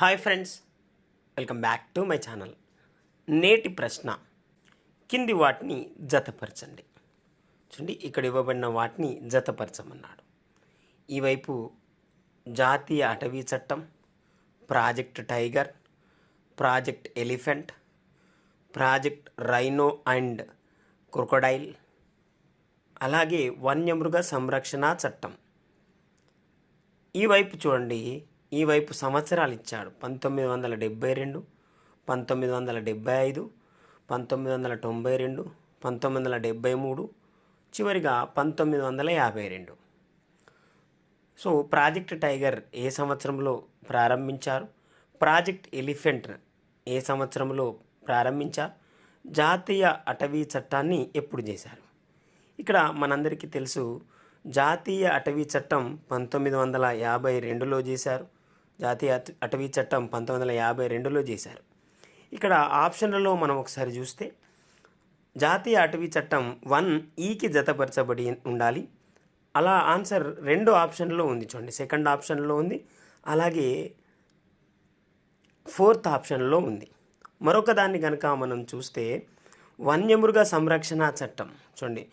Hi friends, welcome back to my channel. నేటి ప్రశ్న, కింది వాటిని జతపరచండి. చూడండి, ఇక్కడ ఇవ్వబడిన వాటిని జతపరచమన్నాడు. ఈవైపు జాతీయ అటవీ చట్టం, project tiger, project elephant, project rhino and crocodile, అలాగే వన్యమృగ సంరక్షణ చట్టం. ఈ వైపు చూడండి, ఈ వైపు సంవత్సరాలు ఇచ్చాడు. 1972, 1975, 1992, 1973, చివరిగా 1952. సో ప్రాజెక్ట్ టైగర్ ఏ సంవత్సరంలో ప్రారంభించారు, ప్రాజెక్ట్ ఎలిఫెంట్ ఏ సంవత్సరంలో ప్రారంభించారు, జాతీయ అటవీ చట్టాన్ని ఎప్పుడు చేశారు. ఇక్కడ మనందరికీ తెలుసు, జాతీయ అటవీ చట్టం 1952లో చేశారు. జాతీయ అటవీ చట్టం 1952లో చేశారు. ఇక్కడ ఆప్షన్లలో మనం ఒకసారి చూస్తే జాతీయ అటవీ చట్టం 1E జతపరచబడి ఉండాలి. అలా ఆన్సర్ 2 ఆప్షన్లో ఉంది. చూడండి, సెకండ్ ఆప్షన్లో ఉంది, అలాగే 4th ఆప్షన్లో ఉంది. మరొక దాన్ని కనుక మనం చూస్తే వన్యమృగ సంరక్షణ చట్టం. చూడండి,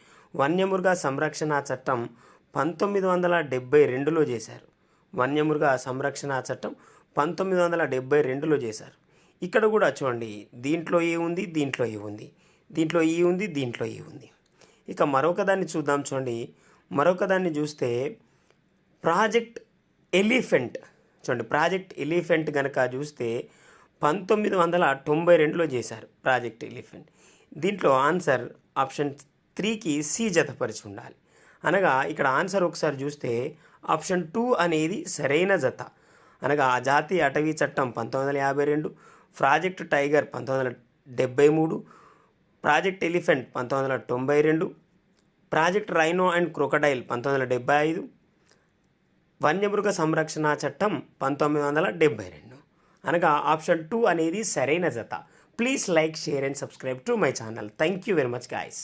వన్యమృగ సంరక్షణ చట్టం 1972లో చేశారు. వన్యమృగ సంరక్షణ చట్టం 1972లో చేశారు. ఇక్కడ కూడా చూడండి, దీంట్లో ఏ ఉంది, దీంట్లో ఏ ఉంది, దీంట్లో ఈ ఉంది, దీంట్లో ఏ ఉంది. ఇక మరొక దాన్ని చూద్దాం. చూడండి, మరొక దాన్ని చూస్తే ప్రాజెక్ట్ ఎలిఫెంట్. చూడండి, ప్రాజెక్ట్ ఎలిఫెంట్ కనుక చూస్తే 1992లో చేశారు ప్రాజెక్ట్ ఎలిఫెంట్. దీంట్లో ఆన్సర్ ఆప్షన్ 3కి సి జతపరిచి ఉండాలి. అనగా ఇక్కడ ఆన్సర్ ఒకసారి చూస్తే ఆప్షన్ 2 అనేది సరైన జత. అనగా జాతీయ అటవీ చట్టం 1952, project tiger 1973, project elephant 1992, project rhino and crocodile 1975, వన్యమృగ సంరక్షణ చట్టం 1972. అనగా ఆప్షన్ 2 అనేది సరైన జత. Please like, share and subscribe to my channel. Thank you very much guys.